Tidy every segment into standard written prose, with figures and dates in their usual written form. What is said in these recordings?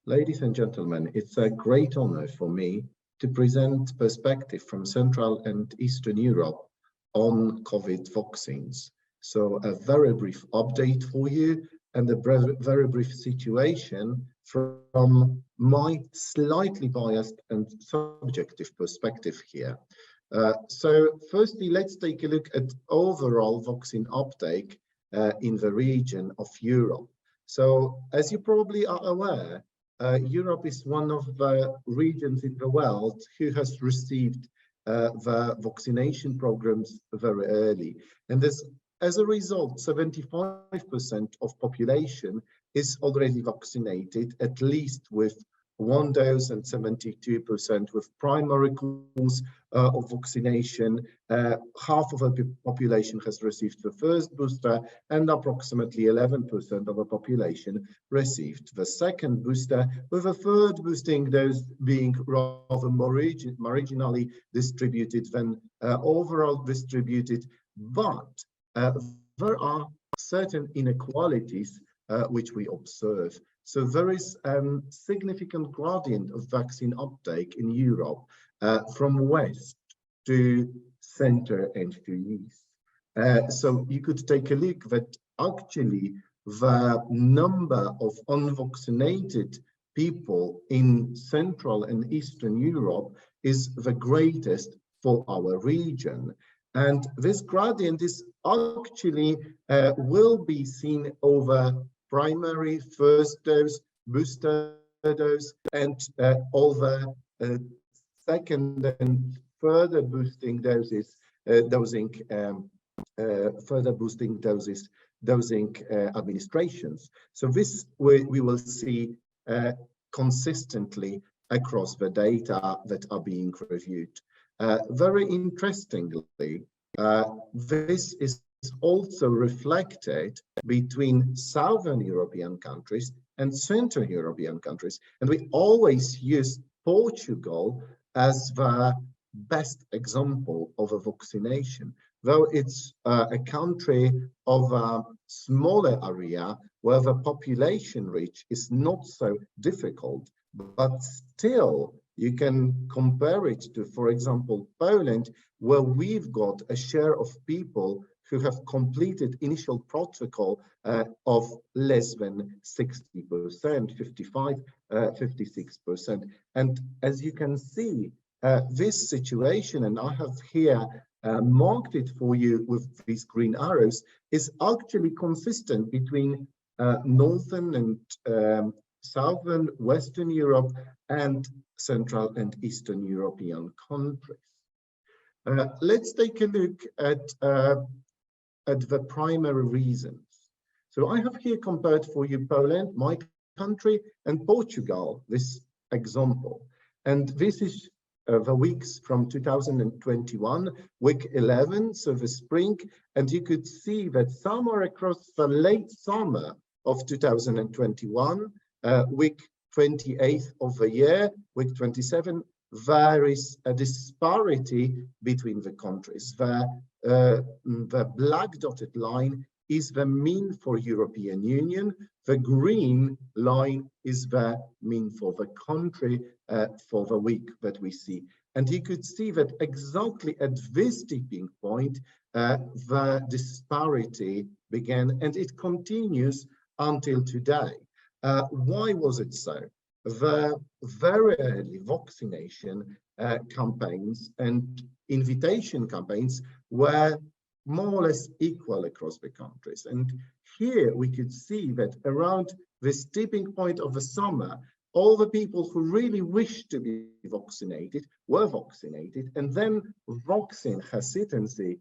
Ladies and gentlemen, it's a great honor for me to present perspective from Central and Eastern Europe on COVID vaccines. So a very brief update for you and a very brief situation from my slightly biased and subjective perspective here. So firstly, let's take a look at overall vaccine uptake in the region of Europe. So as you probably are aware, Europe is one of the regions in the world who has received the vaccination programs very early. And as a result, 75% of population is already vaccinated, at least with one dose, and 72% with primary course of vaccination. Half of the population has received the first booster, and approximately 11% of the population received the second booster, with a third boosting dose being rather more marginally distributed than overall distributed. But there are certain inequalities which we observe. So there is a significant gradient of vaccine uptake in Europe from west to center and to east. So you could take a look that actually the number of unvaccinated people in Central and Eastern Europe is the greatest for our region. And this gradient is actually will be seen over primary, first dose, booster dose, and all the second and further boosting doses, dosing administrations. So this we will see consistently across the data that are being reviewed. Very interestingly, this is also reflected between Southern European countries and Central European countries. And we always use Portugal as the best example of a vaccination, though it's a country of a smaller area where the population reach is not so difficult, but still you can compare it to, for example, Poland, where we've got a share of people who have completed initial protocol of less than 60%, 55, 56%. And as you can see, this situation, and I have here marked it for you with these green arrows, is actually consistent between Northern and Southern, Western Europe, and Central and Eastern European countries. Let's take a look at the primary reasons. So I have here compared for you Poland, my country, and Portugal, this example. And this is the weeks from 2021, week 11, so the spring, and you could see that somewhere across the late summer of 2021, week 28 of the year, week 27, there is a disparity between the countries. The black dotted line is the mean for European Union. The green line is the mean for the country for the week that we see. And you could see that exactly at this tipping point, the disparity began, and it continues until today. Why was it so? The very early vaccination campaigns and invitation campaigns were more or less equal across the countries. And here we could see that around this tipping point of the summer, all the people who really wished to be vaccinated were vaccinated, and then vaccine hesitancy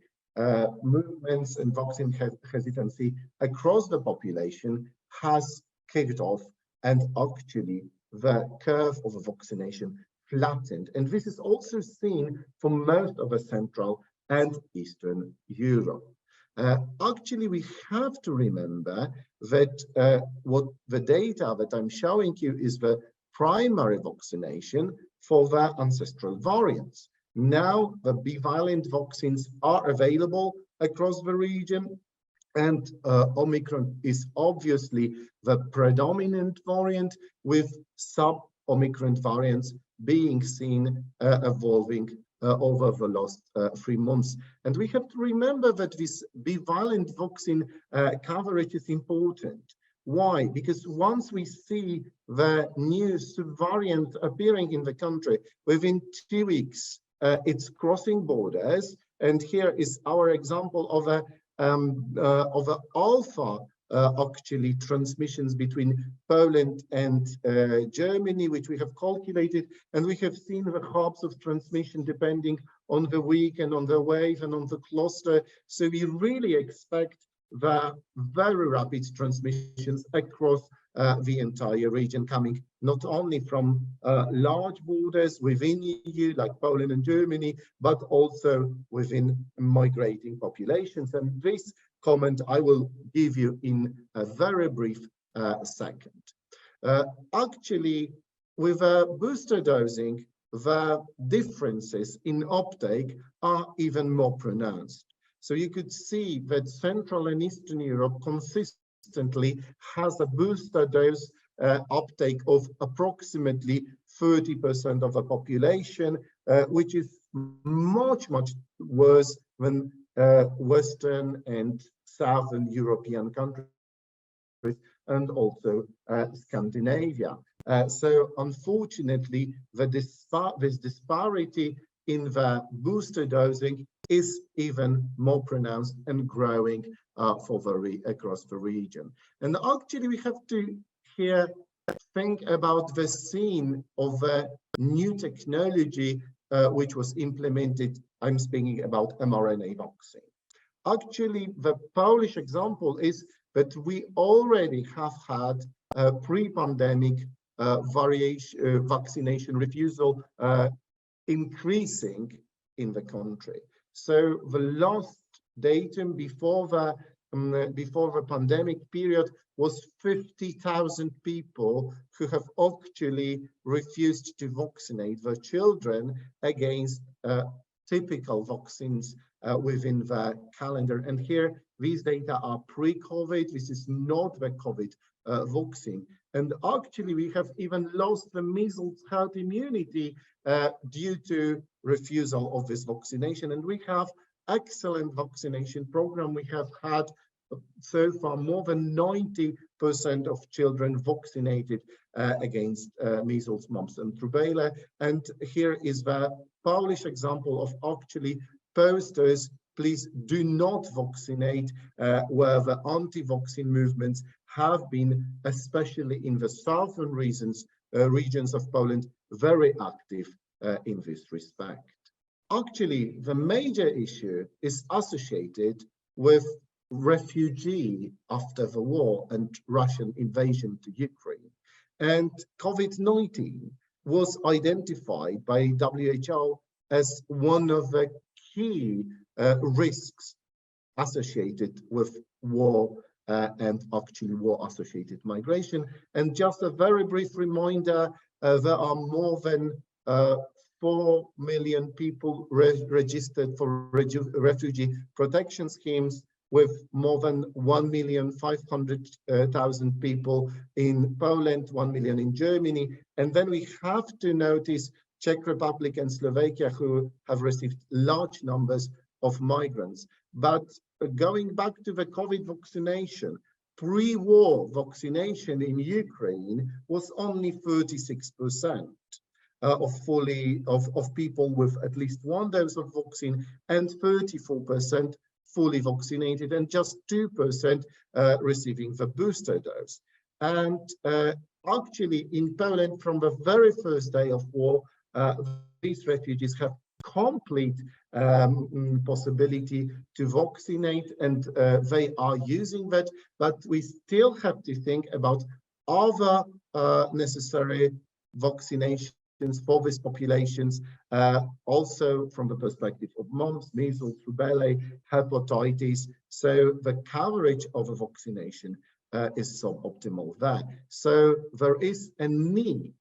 movements and vaccine hesitancy across the population has kicked off, and actually the curve of vaccination flattened. And this is also seen for most of the Central and Eastern Europe. Actually, we have to remember that what the data that I'm showing you is the primary vaccination for the ancestral variants. Now the bivalent vaccines are available across the region, And Omicron is obviously the predominant variant, with sub-Omicron variants being seen evolving over the last 3 months. And we have to remember that this bivalent vaccine coverage is important. Why? Because once we see the new subvariant appearing in the country, within 2 weeks, it's crossing borders. And here is our example of a alpha actually transmissions between Poland and Germany, which we have calculated, and we have seen the hubs of transmission depending on the week and on the wave and on the cluster. So we really expect the very rapid transmissions across the entire region, coming not only from large borders within EU, like Poland and Germany, but also within migrating populations. And this comment I will give you in a very brief second. Actually, with booster dosing, the differences in uptake are even more pronounced. So you could see that Central and Eastern Europe consistently has a booster dose uptake of approximately 30% of the population, which is much worse than Western and Southern European countries, and also Scandinavia. So unfortunately, this disparity in the booster dosing is even more pronounced and growing across the region. And actually, we have to here think about the scene of a new technology which was implemented. I'm speaking about mRNA vaccine. Actually, the Polish example is that we already have had a pre-pandemic vaccination refusal increasing in the country. So the last datum before the pandemic period was 50,000 people who have actually refused to vaccinate their children against typical vaccines within the calendar. And here, these data are pre-COVID. This is not the COVID vaccine. And actually, we have even lost the measles herd immunity due to refusal of this vaccination. And we have excellent vaccination program. We have had so far more than 90% of children vaccinated against measles, mumps, and rubella. And here is the Polish example of actually posters, please do not vaccinate, where the anti-vaccine movements have been, especially in the southern regions of Poland, very active in this respect. Actually, the major issue is associated with refugee after the war and Russian invasion to Ukraine. And COVID-19 was identified by WHO as one of the key risks associated with war and actually war-associated migration. And just a very brief reminder, there are more than 4 million people registered for refugee protection schemes, with more than 1,500,000 people in Poland, 1 million in Germany. And then we have to notice Czech Republic and Slovakia, who have received large numbers of migrants. But going back to the COVID vaccination, pre-war vaccination in Ukraine was only 36% of people with at least one dose of vaccine, and 34% fully vaccinated, and just 2% receiving the booster dose. And actually, in Poland, from the very first day of war, these refugees have complete possibility to vaccinate, and they are using that. But we still have to think about other necessary vaccinations for these populations, also from the perspective of mumps, measles, rubella, hepatitis. So the coverage of a vaccination is suboptimal there. So there is a need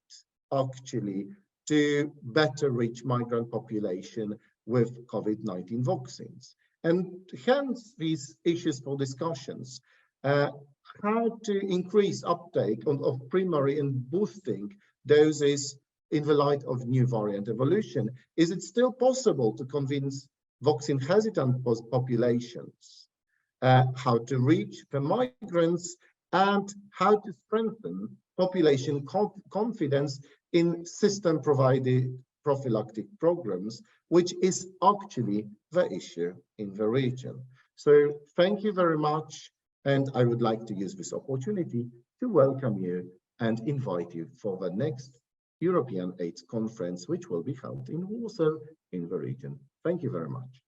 actually to better reach migrant population with COVID-19 vaccines. And hence these issues for discussions. How to increase uptake of primary and boosting doses in the light of new variant evolution? Is it still possible to convince vaccine hesitant populations? How to reach the migrants, and how to strengthen population confidence in system provided prophylactic programs, which is actually the issue in the region. So thank you very much. And I would like to use this opportunity to welcome you and invite you for the next European AIDS conference, which will be held in Warsaw in the region. Thank you very much.